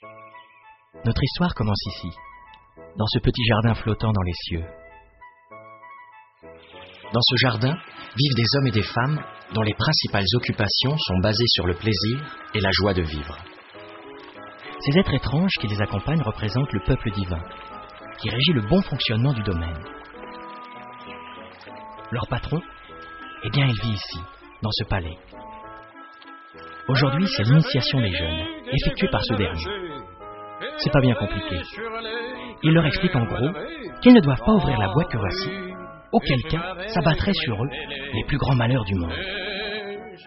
Notre histoire commence ici, dans ce petit jardin flottant dans les cieux. Dans ce jardin vivent des hommes et des femmes dont les principales occupations sont basées sur le plaisir et la joie de vivre. Ces êtres étranges qui les accompagnent représentent le peuple divin, qui régit le bon fonctionnement du domaine. Leur patron, eh bien, il vit ici, dans ce palais. Aujourd'hui, c'est l'initiation des jeunes, effectuée par ce dernier. C'est pas bien compliqué. Il leur explique en gros qu'ils ne doivent pas ouvrir la boîte que voici, auquel cas s'abattraient sur eux les plus grands malheurs du monde.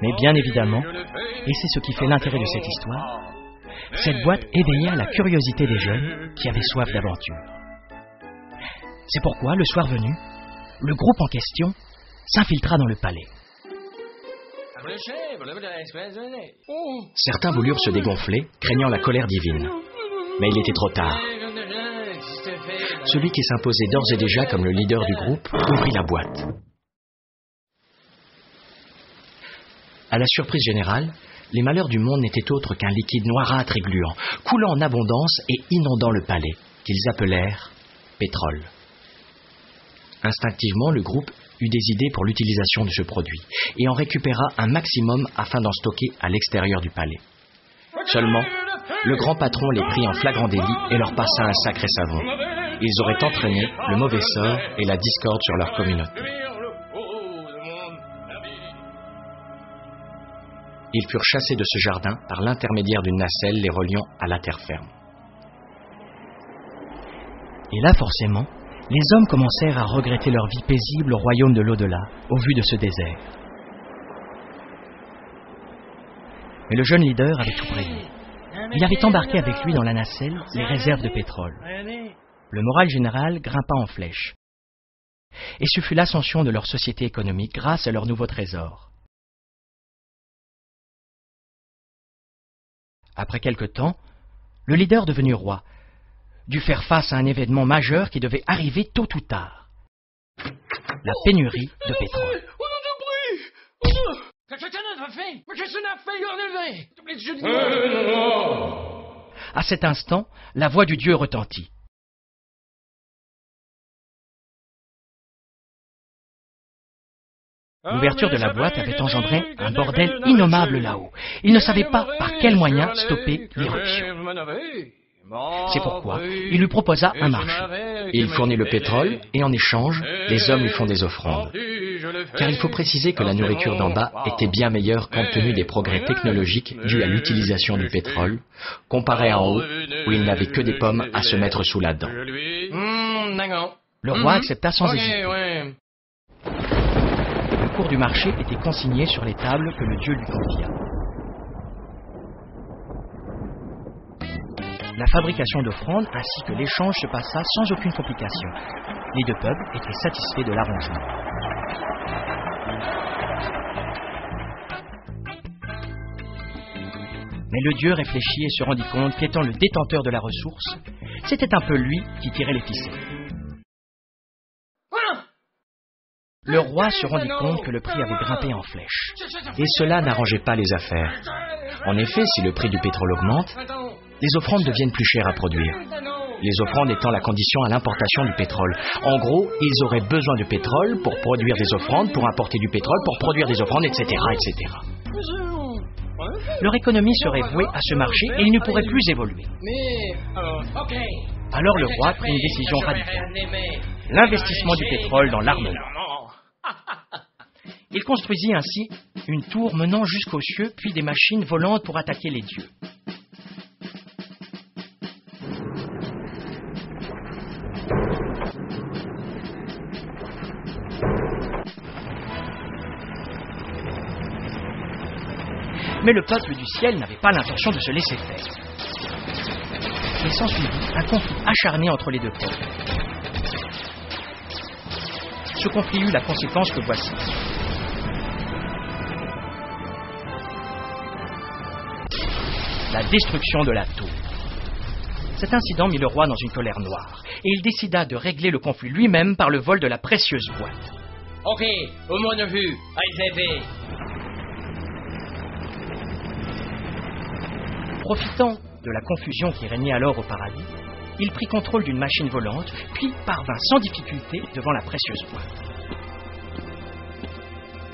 Mais bien évidemment, et c'est ce qui fait l'intérêt de cette histoire, cette boîte éveilla la curiosité des jeunes qui avaient soif d'aventure. C'est pourquoi, le soir venu, le groupe en question s'infiltra dans le palais. Certains voulurent se dégonfler, craignant la colère divine. Mais il était trop tard. Celui qui s'imposait d'ores et déjà comme le leader du groupe ouvrit la boîte. À la surprise générale, les malheurs du monde n'étaient autres qu'un liquide noirâtre et gluant, coulant en abondance et inondant le palais, qu'ils appelèrent pétrole. Instinctivement, le groupe eut des idées pour l'utilisation de ce produit et en récupéra un maximum afin d'en stocker à l'extérieur du palais. Seulement, le grand patron les prit en flagrant délit et leur passa un sacré savon. Ils auraient entraîné le mauvais sort et la discorde sur leur communauté. Ils furent chassés de ce jardin par l'intermédiaire d'une nacelle les reliant à la terre ferme. Et là, forcément, les hommes commencèrent à regretter leur vie paisible au royaume de l'au-delà, au vu de ce désert. Mais le jeune leader avait tout prévu. Il avait embarqué avec lui dans la nacelle les réserves de pétrole. Le moral général grimpa en flèche. Et ce fut l'ascension de leur société économique grâce à leur nouveau trésor. Après quelque temps, le leader devenu roi dut faire face à un événement majeur qui devait arriver tôt ou tard. La pénurie de pétrole. À cet instant, la voix du Dieu retentit. L'ouverture de la boîte avait engendré un bordel innommable là-haut. Il ne savait pas par quel moyen stopper l'éruption. C'est pourquoi il lui proposa un marché. Il fournit le pétrole et en échange, les hommes lui font des offrandes. Car il faut préciser que la nourriture d'en bas était bien meilleure compte tenu des progrès technologiques dus à l'utilisation du pétrole, comparé en haut où il n'avait que des pommes à se mettre sous la dent. Le roi accepta sans hésiter. Le cours du marché était consigné sur les tables que le Dieu lui confia. La fabrication d'offrandes ainsi que l'échange se passa sans aucune complication. Les deux peuples étaient satisfaits de l'arrangement. Mais le Dieu réfléchit et se rendit compte qu'étant le détenteur de la ressource, c'était un peu lui qui tirait les ficelles. Le roi se rendit compte que le prix avait grimpé en flèche. Et cela n'arrangeait pas les affaires. En effet, si le prix du pétrole augmente, les offrandes deviennent plus chères à produire. Les offrandes étant la condition à l'importation du pétrole. En gros, ils auraient besoin de pétrole pour produire des offrandes, pour importer du pétrole, pour produire des offrandes, etc., etc. Leur économie serait vouée à ce marché et ils ne pourraient plus évoluer. Alors le roi prit une décision radicale. L'investissement du pétrole dans l'armement. Il construisit ainsi une tour menant jusqu'aux cieux, puis des machines volantes pour attaquer les dieux. Mais le peuple du ciel n'avait pas l'intention de se laisser faire. Il s'ensuivit un conflit acharné entre les deux peuples. Ce conflit eut la conséquence que voici. La destruction de la tour. Cet incident mit le roi dans une colère noire, et il décida de régler le conflit lui-même par le vol de la précieuse boîte. Ok, au moins de vue, allez. Profitant de la confusion qui régnait alors au paradis, il prit contrôle d'une machine volante, puis parvint sans difficulté devant la précieuse boîte.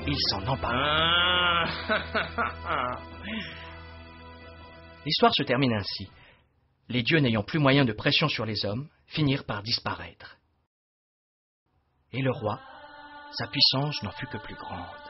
Il s'en empara. L'histoire se termine ainsi. Les dieux n'ayant plus moyen de pression sur les hommes, finirent par disparaître. Et le roi, sa puissance n'en fut que plus grande.